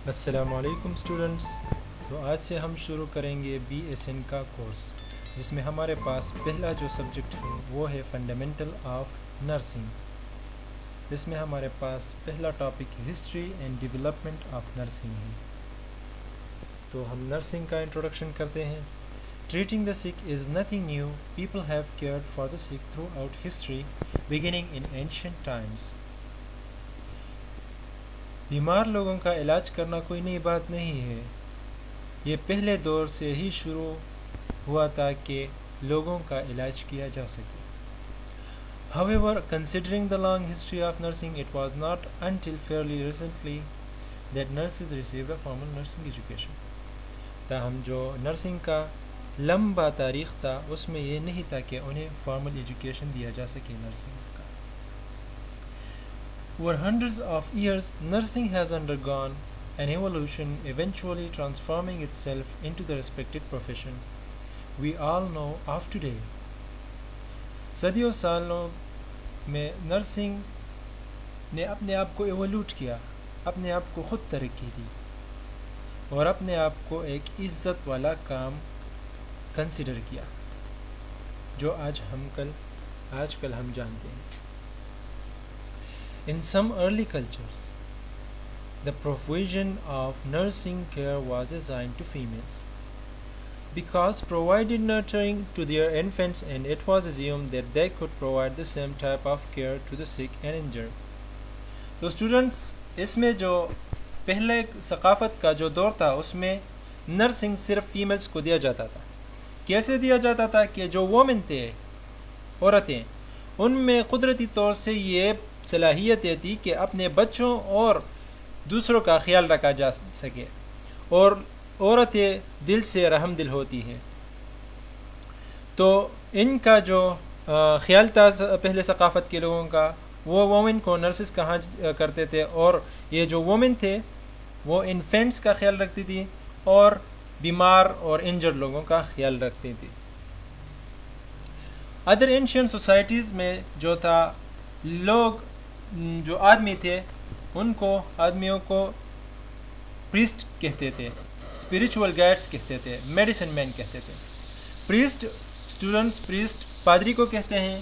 السلام علیکم اسٹوڈنٹس. تو آج سے ہم شروع کریں گے بی ایس این کا کورس، جس میں ہمارے پاس پہلا جو سبجیکٹ ہے وہ ہے فنڈامنٹل آف نرسنگ. اس میں ہمارے پاس پہلا topic history and development of nursing ہے. تو ہم نرسنگ کا انٹروڈکشن کرتے ہیں. Treating the sick is nothing new. People have cared for the sick throughout history beginning in ancient times. بیمار لوگوں کا علاج کرنا کوئی نئی بات نہیں ہے. یہ پہلے دور سے ہی شروع ہوا تاکہ لوگوں کا علاج کیا جا سکے. However, considering the long history of nursing, it was not until fairly recently that nurses received a formal nursing education. تاہم جو نرسنگ کا لمبا تاریخ تھا اس میں یہ نہیں تھا کہ انہیں فارمل ایجوکیشن دیا جا سکے نرسنگ کا. Over hundreds of years, nursing has undergone an evolution, eventually transforming itself into the respected profession we all know of today. صدیوں سالوں میں نرسنگ نے اپنے آپ کو ایوولوٹ کیا، اپنے آپ کو خود ترقی دی اور اپنے آپ کو ایک عزت والا کام کنسیڈر کیا جو آج کل ہم جانتے ہیں. In some early cultures, the provision of nursing care was assigned to females because provided nurturing to their infants, and it was assumed that they could provide the same type of care to the sick and injured. تو students, اس میں جو پہلے ثقافت کا جو دور تھا اس میں نرسنگ صرف فیمیلز کو دیا جاتا تھا. کیسے دیا جاتا تھا کہ جو وومن تھے، عورتیں، ان میں قدرتی طور سے یہ صلاحیتیں تھی کہ اپنے بچوں اور دوسروں کا خیال رکھا جا سکے، اور عورتیں دل سے رحم دل ہوتی ہیں. تو ان کا جو خیال تھا پہلے ثقافت کے لوگوں کا، وہ وومن کو نرسز کہا کرتے تھے، اور یہ جو وومن تھے وہ انفینٹس کا خیال رکھتی تھی اور بیمار اور انجرڈ لوگوں کا خیال رکھتی تھی. ادر اینشینٹ سوسائٹیز میں جو تھا، لوگ جو آدمی تھے آدمیوں کو پریسٹ کہتے تھے، اسپریچول گائیڈس کہتے تھے، میڈیسن مین کہتے تھے. پریسٹ پادری کو کہتے ہیں.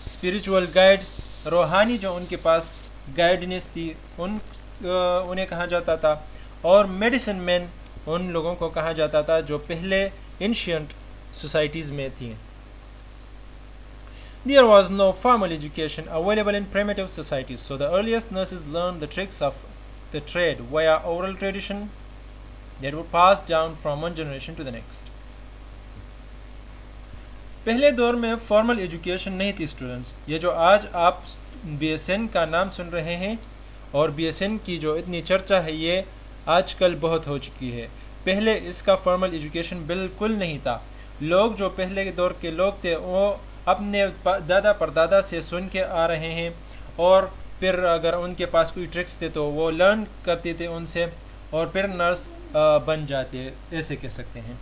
اسپریچول گائیڈس، روحانی جو ان کے پاس گائیڈنس تھی انہیں کہا جاتا تھا. اور میڈیسن مین ان لوگوں کو کہا جاتا تھا جو پہلے اینشینٹ سوسائٹیز میں تھیں. There was no formal education available in primitive societies, so the earliest nurses learned the tricks of the trade via oral tradition that were passed down from one generation to the next. پہلے دور میں formal education نہیں تھی students. یہ جو آج آپ B S N کا نام سن رہے ہیں اور بی ایس این کی جو اتنی چرچا ہے، یہ آج کل بہت ہو چکی ہے. پہلے اس کا فارمل ایجوکیشن بالکل نہیں تھا. لوگ جو پہلے کے دور کے لوگ تھے وہ اپنے دادا پردادا سے سن کے آ رہے ہیں، اور پھر اگر ان کے پاس کوئی ٹرکس تھے تو وہ لرن کرتے تھے ان سے، اور پھر نرس بن جاتے، ایسے کہہ سکتے ہیں.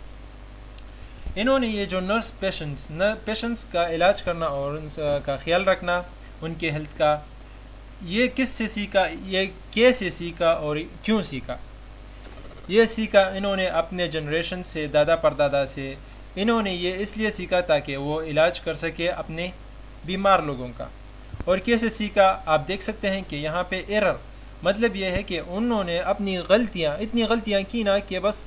انہوں نے یہ جو نرس پیشنٹس کا علاج کرنا اور ان کا خیال رکھنا، ان کے ہیلتھ کا، یہ کس سے سیکھا، یہ کیسے سیکھا اور کیوں سیکھا؟ یہ سیکھا انہوں نے اپنے جنریشن سے، دادا پردادا سے. انہوں نے یہ اس لیے سیکھا تاکہ وہ علاج کر سکے اپنے بیمار لوگوں کا. اور کیسے سیکھا؟ آپ دیکھ سکتے ہیں کہ یہاں پہ ایرر مطلب یہ ہے کہ انہوں نے اپنی اتنی غلطیاں کی نا کہ بس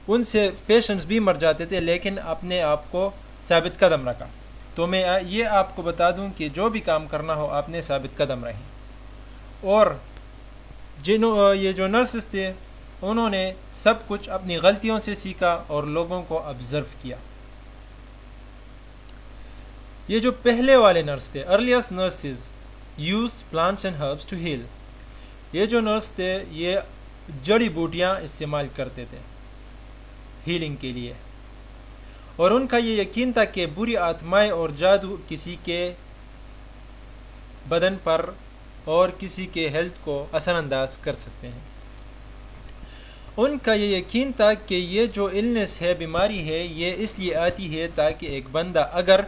ان سے پیشنٹس بھی مر جاتے تھے، لیکن اپنے آپ کو ثابت قدم رکھا. تو میں یہ آپ کو بتا دوں کہ جو بھی کام کرنا ہو آپ نے ثابت قدم رہیں. اور یہ جو نرسز تھے انہوں نے سب کچھ اپنی غلطیوں سے سیکھا اور لوگوں کو آبزرو کیا. یہ جو پہلے والے نرس تھے، earliest nurses used plants and herbs to heal. یہ جو نرس تھے یہ جڑی بوٹیاں استعمال کرتے تھے ہیلنگ کے لیے، اور ان کا یہ یقین تھا کہ بری آتمائیں اور جادو کسی کے بدن پر اور کسی کے ہیلتھ کو اثر انداز کر سکتے ہیں. ان کا یہ یقین تھا کہ یہ جو النس ہے، بیماری ہے، یہ اس لیے آتی ہے تاکہ ایک بندہ اگر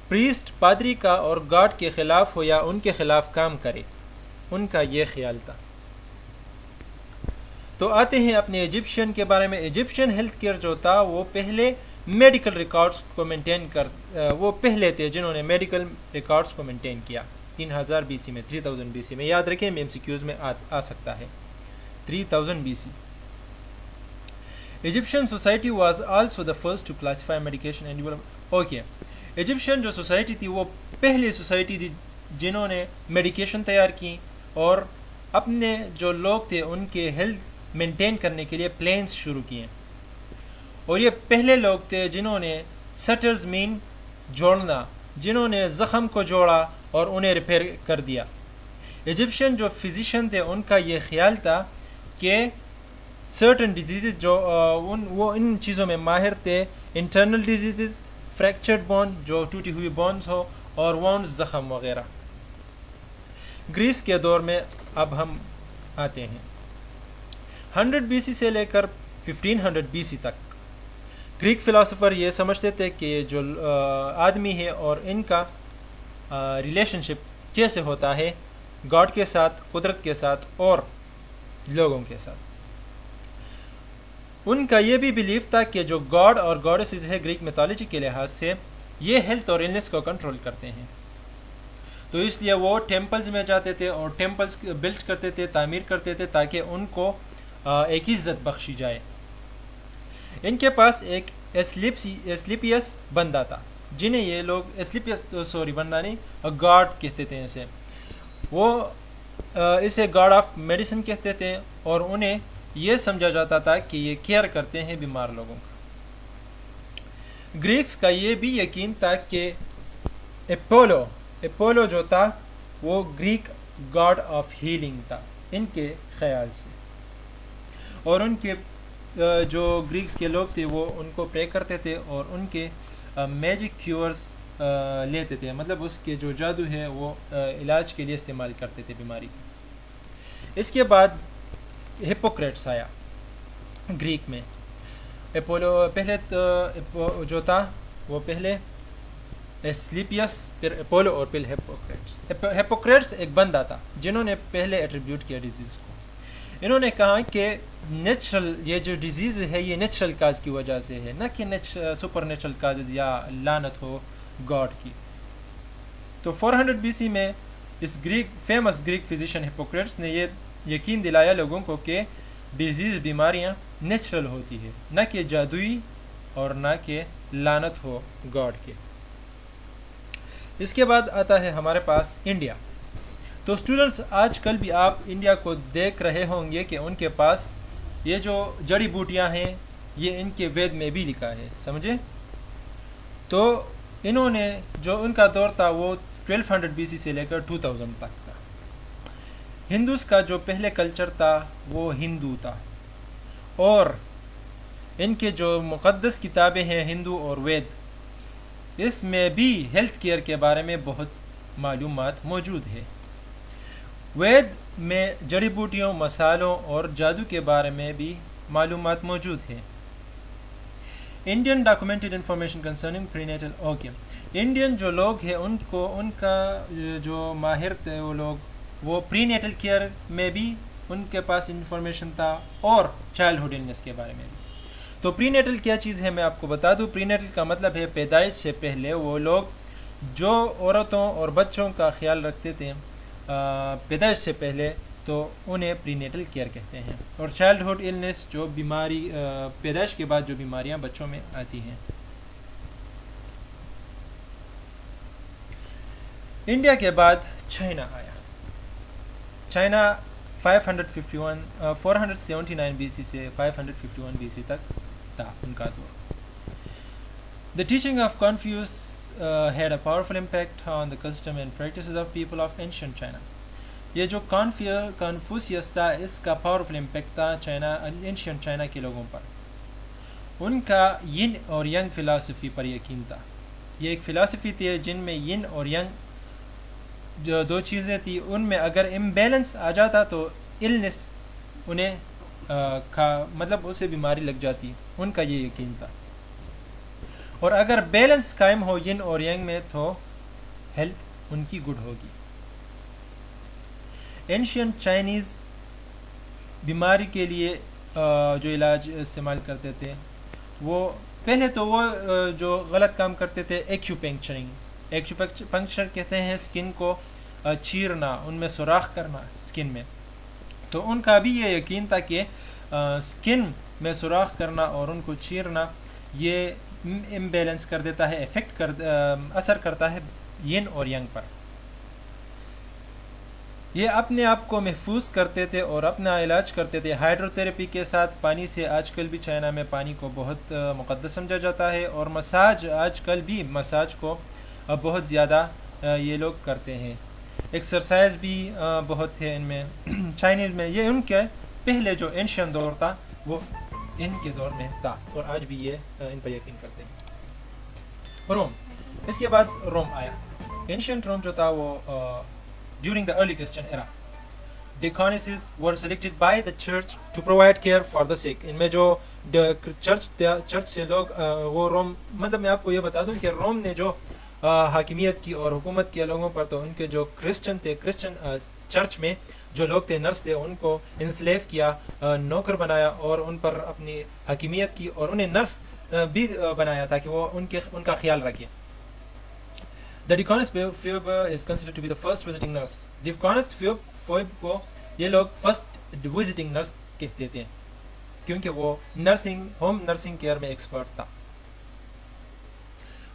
پریسٹ پادری کا اور گاڈ کے خلاف ہو یا ان کے خلاف کام کرے. ان کا یہ خیال تھا. تو آتے ہیں اپنے ایجپشین کے بارے میں. ایجپشین ہیلتھ کیئر جو تھا وہ پہلے میڈیکل ریکارڈز کو مینٹین وہ پہلے تھے جنہوں نے میڈیکل ریکارڈز کو مینٹین کیا 3000 BC میں 3000 BC میں. یاد رکھیں MCQs میں آ سکتا ہے 3000 BC. Egyptian society was also the first to classify medication and develop. Okay Egyptian جو سوسائٹی تھی وہ پہلی سوسائٹی تھی جنہوں نے میڈیکیشن تیار کی اور اپنے جو لوگ تھے ان کے ہیلتھ مینٹین کرنے کے لیے پلانس شروع کیے. اور یہ پہلے لوگ تھے جنہوں نے سٹرز مین جوڑنا، جنہوں نے زخم کو جوڑا اور انہیں ریپیئر کر دیا. ایجپشین جو فزیشین تھے ان کا یہ خیال تھا کہ سرٹن ڈیزیزز جو وہ ان چیزوں میں ماہر تھے، انٹرنل ڈیزیزز، فریکچرڈ بون جو ٹوٹی ہوئی بونز ہو، اور وونز زخم وغیرہ. گریس کے دور میں اب ہم آتے ہیں 100 BC سے لے کر 1500 BC تک. گریک فلاسفر یہ سمجھتے تھے کہ جو آدمی ہے اور ان کا ریلیشن شپ کیسے ہوتا ہے گاڈ کے ساتھ، قدرت کے ساتھ اور لوگوں کے ساتھ. ان کا یہ بھی بیلیف تھا کہ جو گاڈ اور گاڈسز ہے گریک میتھولوجی کے لحاظ سے یہ ہیلتھ اور ایلنس کو کنٹرول کرتے ہیں. تو اس لیے وہ ٹیمپلز میں جاتے تھے اور ٹیمپلز بلڈ کرتے تھے، تعمیر کرتے تھے تاکہ ان کو ایک عزت بخشی جائے. ان کے پاس ایک ایسلیپیس بندہ تھا جنہیں یہ لوگ بندہ نہیں گاڈ کہتے تھے. اسے گاڈ آف میڈیسن کہتے تھے اور انہیں یہ سمجھا جاتا تھا کہ یہ کیئر کرتے ہیں بیمار لوگوں کا. گریکس کا یہ بھی یقین تھا کہ اپولو جو تھا وہ گریک گاڈ آف ہیلنگ تھا ان کے خیال سے. اور ان کے جو گریکس کے لوگ تھے وہ ان کو پرے کرتے تھے اور ان کے میجک کیورز لیتے تھے، مطلب اس کے جو جادو ہے وہ علاج کے لیے استعمال کرتے تھے بیماری. اس کے بعد ہپوکریٹس آیا گریک میں. اپولو پہلے جو تھا وہ پہلے ایسلیپیس، پھر اپولو اور پھر ہپوکریٹس. ہپوکریٹس ایک بندہ تھا جنہوں نے پہلے ایٹریبیوٹ کیا ڈیزیز کو. انہوں نے کہا کہ نیچرل یہ جو ڈیزیز ہے یہ نیچرل کاز کی وجہ سے ہے، نہ کہ سپر نیچرل کازز یا لعنت ہو گاڈ کی. تو 400 BC میں اس فیمس گریک فزیشین ہپوکریٹس نے یہ یقین دلایا لوگوں کو کہ ڈیزیز بیماریاں نیچرل ہوتی ہے، نہ کہ جادوئی اور نہ کہ لعنت ہو گاڈ کے. اس کے بعد آتا ہے ہمارے پاس انڈیا. تو اسٹوڈنٹس آج کل بھی آپ انڈیا کو دیکھ رہے ہوں گے کہ ان کے پاس یہ جو جڑی بوٹیاں ہیں یہ ان کے وید میں بھی لکھا ہے، سمجھے. تو انہوں نے جو ان کا دور تھا وہ 1200 BC سے لے کر 2000 تک تھا. ہندوز کا جو پہلے کلچر تھا وہ ہندو تھا، اور ان کے جو مقدس کتابیں ہیں ہندو اور وید، اس میں بھی ہیلتھ کیئر کے بارے میں بہت معلومات موجود ہے. وید میں جڑی بوٹیوں، مسالوں اور جادو کے بارے میں بھی معلومات موجود ہے. انڈین ڈاکومنٹڈ انفارمیشن کنسرننگ پری نیٹل. اوکے انڈین جو لوگ ہیں ان کا جو ماہر تھے وہ لوگ وہ پری نیٹل کیئر میں بھی ان کے پاس انفارمیشن تھا اور چائلڈ ہوڈ النس کے بارے میں بھی. تو پری نیٹل کیا چیز ہے میں آپ کو بتا دوں. پری نیٹل کا مطلب ہے پیدائش سے پہلے. وہ لوگ جو عورتوں اور بچوں کا خیال رکھتے تھے پیدائش سے پہلے تو انہیں پری نیٹل کیئر کہتے ہیں. اور چائلڈ ہوڈ النس جو بیماری پیدائش کے بعد جو بیماریاں بچوں میں آتی ہیں. انڈیا کے بعد چائنا آیا. چائنا 479 BC سے 551 BC تک تھا ان کا دور. The teaching of Confucius had a powerful impact on the custom and practices of people of ancient China. یہ جو کنفوسیس تھا اس کا پاورفل امپیکٹ تھا اینشینٹ چائنا کے لوگوں پر. ان کا ین اور ینگ فلاسفی پر یقین تھا. یہ ایک فلاسفی تھی جن میں ین اور ینگ جو دو چیزیں تھیں ان میں اگر امبیلنس آ جاتا تو النس انہیں مطلب اسے بیماری لگ جاتی. ان کا یہ یقین تھا. اور اگر بیلنس قائم ہو ین اور ینگ میں تو ہیلتھ ان کی گڈ ہوگی. اینشینٹ چائنیز بیماری کے لیے جو علاج استعمال کرتے تھے وہ پہلے تو وہ جو غلط کام کرتے تھے ایکیوپنکچر کہتے ہیں اسکن کو چیرنا، ان میں سوراخ کرنا اسکن میں. تو ان کا بھی یہ یقین تھا کہ اسکن میں سوراخ کرنا اور ان کو چیرنا یہ امبیلنس کر دیتا ہے، اثر کرتا ہے ین اور ینگ پر. یہ اپنے آپ کو محفوظ کرتے تھے اور اپنا علاج کرتے تھے ہائیڈرو تھراپی کے ساتھ پانی سے. آج کل بھی چائنا میں پانی کو بہت مقدس سمجھا جاتا ہے، اور مساج آج کل بھی مساج کو بہت زیادہ یہ لوگ کرتے ہیں. ایکسرسائز بھی بہت ہے ان میں. چائنیز میں یہ ان کے پہلے جو اینشین دور تھا وہ ان کے دور میں تھا، اور آج بھی یہ ان پر یقین کرتے ہیں. روم، اس کے بعد روم آیا. اینشینٹ روم جو تھا وہ during the early Christian era, deaconesses were selected by the church to provide care for the sick. ان میں جو چرچ سے لوگ وہ روم، مطلب میں آپ کو یہ بتا دوں کہ روم نے جو حاکمیت کی اور حکومت کیا لوگوں پر، تو ان کے جو کرسچن تھے، کرسچن چرچ میں جو لوگ تھے، نرس تھے، ان کو انسلیو کیا، نوکر بنایا اور ان پر اپنی حاکمیت کی، اور انہیں نرس بھی بنایا تاکہ وہ ان کا خیال رکھیں. The deaconess Phoebe is considered to be the first visiting nurse. Deaconess Phoebe کو یہ لوگ first visiting nurse کہتے تھے کیونکہ وہ ہوم نرسنگ کیئر میں ایکسپرٹ تھا.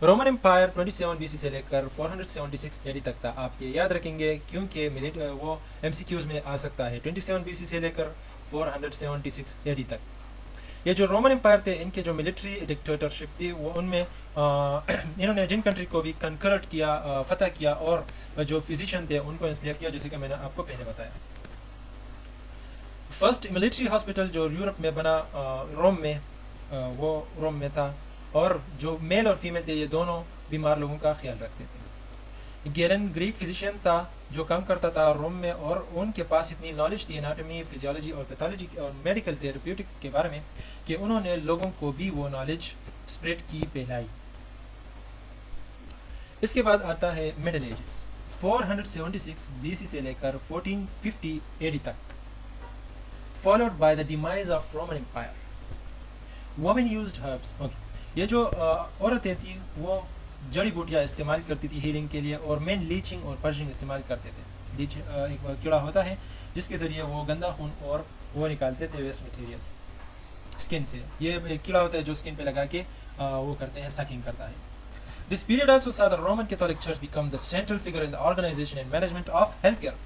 رومن امپائر 27 BC سے لے کر 476 AD تک تھا. آپ یہ یاد رکھیں گے کیونکہ وہ MCQs میں آ سکتا ہے. 27 BC سے لے کر 476 AD تک. یہ جو رومن امپائر تھے، ان کے جو ملٹری ڈکٹیٹرشپ تھی، وہ ان میں انہوں نے جن کنٹری کو بھی کنکرٹ کیا، فتح کیا، اور جو فزیشین تھے ان کو انسلیو کیا، جیسے کہ میں نے آپ کو پہلے بتایا. فرسٹ ملٹری ہاسپٹل جو یورپ میں بنا روم میں، وہ روم میں تھا، اور جو میل اور فیمیل تھے یہ دونوں بیمار لوگوں کا خیال رکھتے تھے. گیلن گریک فزیشین تھا جو کام کرتا تھا روم میں، اور ان کے پاس اتنی نالج تھی اناٹمی، فزیولوجی اور پیتھولوجی اور میڈیکل تھراپیوٹک کے بارے میں کہ انہوں نے لوگوں کو بھی وہ نالج اسپریڈ کی، پھیلائی. اس کے بعد آتا ہے مڈل ایجز 476 BC سے لے کر 1450 AD تک. Followed by the demise of Roman empire. Women used herbs. یہ جو عورتیں تھیں وہ جڑی بوٹیاں استعمال کرتی تھی ہیلنگ کے لیے، اور مین لیچنگ اور پرشنگ استعمال کرتے تھے. لیچ ایک کیڑا ہوتا ہے جس کے ذریعے وہ گندا خون اور وہ نکالتے تھے ویسٹ مٹیریل اسکن سے. یہ ایک کیڑا ہوتا ہے جو اسکن پہ لگا کے وہ کرتے ہیں، سکنگ کرتا ہے. This period also saw the Roman Catholic Church become the central figure in the organization and management of healthcare.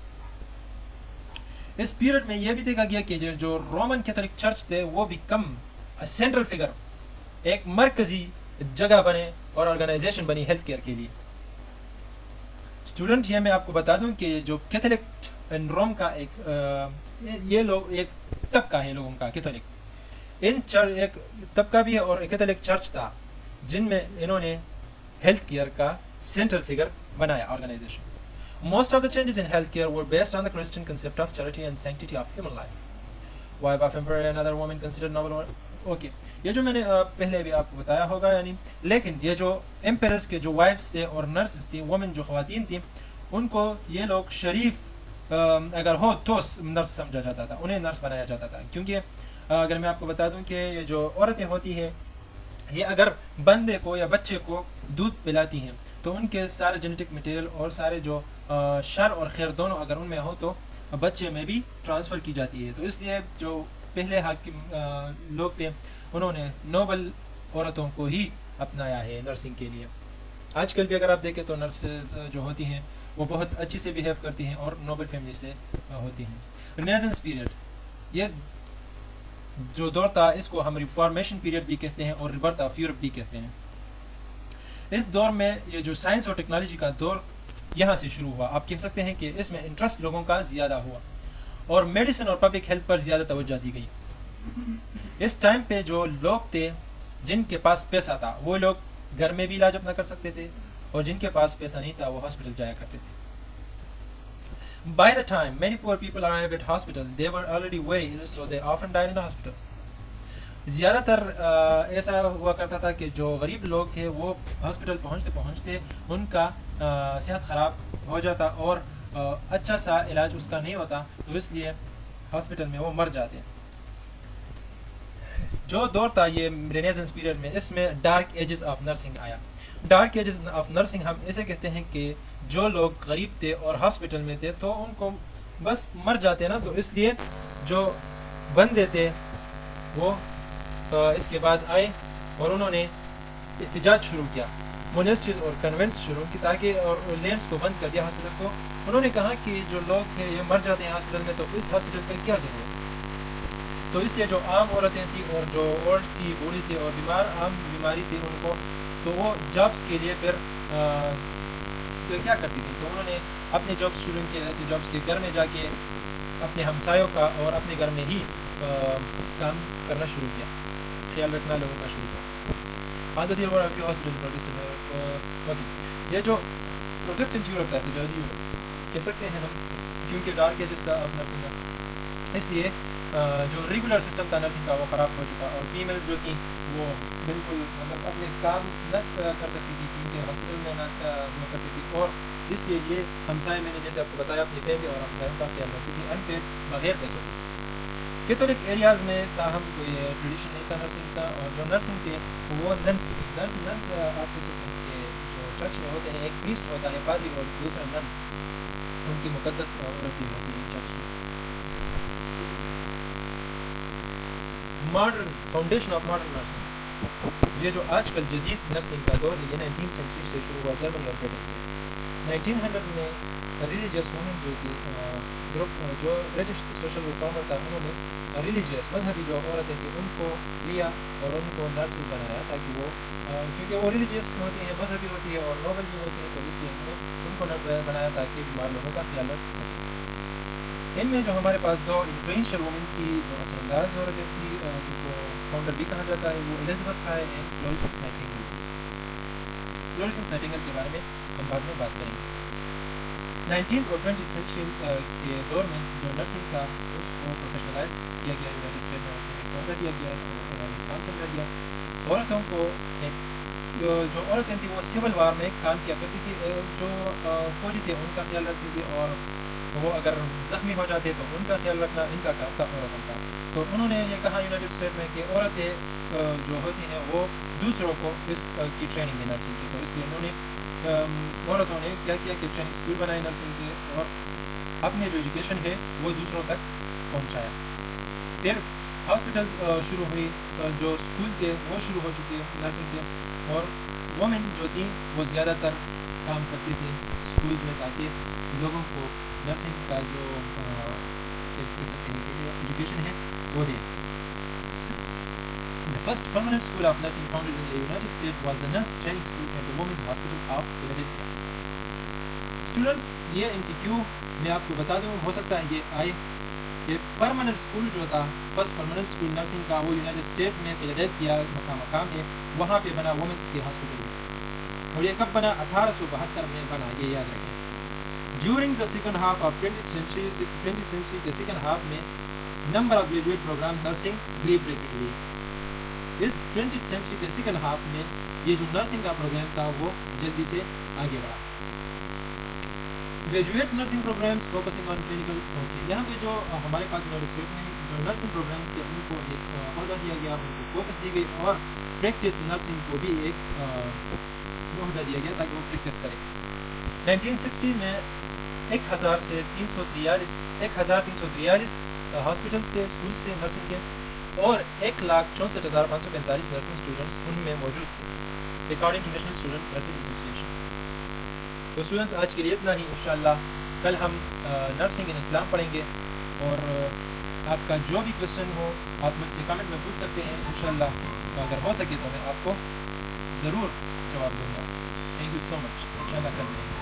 اس پیریڈ میں یہ بھی دیکھا گیا کہ جو رومن کیتھولک چرچ تھے وہ بیکم سینٹرل فگر، ایک مرکزی جگہ بنے اور آرگنائزیشن بنی ہیلتھ کیئر کے لیے. اسٹوڈنٹ یہ میں آپ کو بتا دوں کہ جو کیتھولک روم کا یہ لوگ ایک طبقہ ہے لوگوں کا کیتھولک، ایک طبقہ بھی ہے اور کیتھولک چرچ تھا جن میں انہوں نے ہیلتھ کیئر کا سینٹرل فگر بنایا organization. Most of the changes in healthcare were based on the Christian concept of charity and sanctity of human life. Wife of emperor and other women considered noble. Okay, یہ جو میں نے پہلے بھی آپ کو بتایا ہوگا یعنی، لیکن یہ جو ایمپیررز کے جو وائفز تھے اور نرسز تھیں، وومن جو خواتین تھیں، ان کو یہ لوگ شریف اگر ہو تو نرس سمجھا جاتا تھا، انہیں نرس بنایا جاتا تھا. کیونکہ اگر میں آپ کو بتا دوں کہ یہ جو عورتیں ہوتی ہیں یہ اگر بندے کو یا بچے کو دودھ پلاتی ہیں تو ان کے سارے جینیٹک مٹیریل اور سارے جو شر اور خیر دونوں اگر ان میں ہو تو بچے میں بھی ٹرانسفر کی جاتی ہے. تو اس لیے جو پہلے حاکم لوگ تھے انہوں نے نوبل عورتوں کو ہی اپنایا ہے نرسنگ کے لیے. آج کل بھی اگر آپ دیکھیں تو نرسز جو ہوتی ہیں وہ بہت اچھی سے بیہیو کرتی ہیں اور نوبل فیملی سے ہوتی ہیں. رینیسانس پیریڈ، یہ جو دور تھا اس کو ہم ریفارمیشن پیریڈ بھی کہتے ہیں اور ریبرتھ آف یورپ بھی کہتے ہیں. اس دور میں یہ جو سائنس اور ٹیکنالوجی کا دور یہاں سے شروع ہوا. آپ کہہ سکتے ہیں کہ اس میں انٹرسٹ لوگوں کا زیادہ ہوا اور میڈیسن اور پبلک ہیلتھ پر زیادہ توجہ دی گئی. اس ٹائم پہ جو لوگ تھے جن کے پاس پیسہ تھا وہ لوگ گھر میں بھی علاج اپنا کر سکتے تھے، اور جن کے پاس پیسہ نہیں تھا وہ ہاسپٹل جایا کرتے تھے. By the time many poor people arrived at hospital, they were already very ill, so they often died in the hospital. زیادہ تر ایسا ہوا کرتا تھا کہ جو غریب لوگ ہیں وہ ہاسپٹل پہنچتے پہنچتے ان کا صحت خراب ہو جاتا اور اچھا سا علاج اس کا نہیں ہوتا، تو اس لیے ہاسپٹل میں وہ مر جاتے. جو دور تھا یہ رینیسنس پیریڈ میں، اس میں ڈارک ایجز آف نرسنگ آیا. ڈارک ایجز آف نرسنگ ہم اسے کہتے ہیں کہ جو لوگ غریب تھے اور ہاسپٹل میں تھے تو ان کو بس مر جاتے نا، تو اس لیے جو بندے تھے وہ اس کے بعد آئے اور انہوں نے احتجاج شروع کیا، مونسٹریز اور کنوینٹس شروع کی، تاکہ اور لینڈس کو بند کر دیا ہاسپٹل کو. انہوں نے کہا کہ جو لوگ ہیں یہ مر جاتے ہیں ہاسپٹل میں، تو اس ہاسپٹل کی کیا ضرورت ہے. تو اس لیے جو عام عورتیں تھیں اور جو اولڈ تھی، بوڑھی تھی اور عام بیماری تھی ان کو، تو وہ جابس کے لیے پھر تو کیا کرتی تھی، تو انہوں نے اپنے جابس شروع کیے، ایسے جابس کے گھر میں جا کے اپنے ہمسایوں کا اور اپنے گھر میں ہی کام کرنا شروع کیا، خیال رکھنا لوگوں کا شروع کیا. یہ جو پروٹیسٹنٹ یورپ تھا، احتجاجی یورپ کہہ سکتے ہیں ہم، کیونکہ ڈارک ایجز تھا اب نرسنگ کا، اس لیے جو ریگولر سسٹم تھا نرسنگ کا وہ خراب ہو چکا، اور فیمیل جو تھیں وہ بالکل مطلب اپنے کام نہ کر سکتی تھی کیونکہ ہاسپٹل میں نہ ہوا کرتی تھی، اور اس لیے یہ ہمسائے میں نے جیسے آپ کو بتایا اپنی فیملی اور ہمسایوں کا خیال رکھتی تھی ان پیڈ بغیر پیسوں کی. کیتھولک ایریاز میں تاہم کوئی ٹریڈیشن نہیں تھا نرسنگ کا، اور جو نرسنگ تھے وہ ننس آپ کہہ سکتے ہیں کہ جو چرچ میں ہوتے ہیں ایک پریسٹ ہوتا ہے پادری اور دوسرا نن، ان کی مقدس عورت بھی ہوتی ہے چرچ میں. Modern foundation of modern nursing, یہ جو آج کل جدید نرسنگ کا دور ہے یہ 19th سینچری سے شروع ہوا جرمنی اور برٹن سے. 1900 میں ریلیجیس وومن جو تھی گروپ جو برٹش سوشل ریفارمر تھا، انہوں نے ریلیجیس مذہبی جو عورتیں تھیں ان کو لیا اور ان کو نرسز بنایا، تاکہ وہ کیونکہ وہ ریلیجیس ہوتی ہیں، مذہبی ہوتی ہے اور نوبل بھی ہوتی ہے، تو اس لیے انہوں نے ان کو نرس بنایا تاکہ بیمار لوگوں کا خیال رکھ سکیں. ان میں جو ہمارے پاس دو انفلوئنشل وومن کی جو اثر انداز عورتیں تھی، جن کو فاؤنڈر بھی کہا جاتا ہے، وہ Elizabeth Rai and fluorescence Nightingale تھی. فلورسنس نائٹنگیل کے بارے میں ہم بعد میں بات کریں گے. 19th اور 20th سینچری کے دور میں جو نرسنگ کا اس کو پروفیشنلائز کیا گیا، یونائٹڈ اسٹیٹ میں اسے ایک عہدہ دیا گیا اور کام سمجھا گیا. عورتوں کو جو عورتیں تھیں وہ سول وار میں کام کیا کرتی تھی، جو فوجی تھے ان کا خیال رکھتی تھی، اور وہ اگر زخمی ہو جاتے تو ان کا خیال رکھنا ان کا کام تھا عورتوں کا. تو انہوں نے یہ کہا یونائٹڈ اسٹیٹ میں کہ عورتیں جو ہوتی ہیں وہ دوسروں کو اس کی ٹریننگ دینا سیکھی. تو اس لیے انہوں نے عورتوں نے کیا کیا کہ ٹریننگ اسکول بنائے نرسنگ کے، اور اپنی جو ایجوکیشن ہے وہ دوسروں تک پہنچایا. پھر ہاسپٹلز شروع ہوئی، جو اسکول تھے وہ شروع ہو چکے نرسنگ کے، اور وومن جو تھیں وہ زیادہ تر کام کرتی تھیں اسکولز میں تاکہ لوگوں کو نرسنگ کا جو کہہ سکتے ہیں کہ ایجوکیشن ہے وہ دیں. The first permanent school of nursing founded in the United States was the Nurse Training School at the Women's Hospital of Philadelphia. Students, یہ MCQ میں آپ کو بتا دوں، ہو سکتا ہے یہ آئے کہ پرماننٹ اسکول جو تھا، فرسٹ پرماننٹ اسکول نرسنگ کا، وہ یونائٹڈ اسٹیٹ میں فیلاڈیلفیا مقام ہے، وہاں پہ بنا وومنس کے ہاسپٹل میں، اور یہ کب بنا؟ 1872 میں بنا، یہ یاد رکھیں. During the second half of 20th century کے سیکنڈ ہاف میں number of graduate program nursing grew rapidly. اس 20th century کے سیکنڈ ہاف میں یہ جو نرسنگ کا پروگرام تھا وہ جلدی سے آگے بڑھا. Graduate nursing programmes focusing on clinical. یہاں پہ جو ہمارے پاس یونائٹڈ اسٹیٹ میں جو نرسنگ پروگرامز تھے ان کو ایک عہدہ دیا گیا، ان کو فوکس دی گئی، اور پریکٹس نرسنگ کو بھی ایک عہدہ دیا گیا تاکہ وہ پریکٹس کرے. 1960 میں 1343 ہاسپٹلس تھے، اسکولس تھے نرسنگ کے، اور 1,64,545 نرسنگ اسٹوڈنٹس ان میں موجود تھے according to National Student Nursing Association. تو اسٹوڈنٹس آج کے لیے اتنا ہی. انشاءاللہ کل ہم نرسنگ ان اسلام پڑھیں گے، اور آپ کا جو بھی کوشچن ہو آپ مجھ سے کمنٹ میں پوچھ سکتے ہیں. انشاءاللہ اگر ہو سکے تو میں آپ کو ضرور جواب دوں گا. تھینک یو سو مچ. انشاءاللہ کل ملیں گے.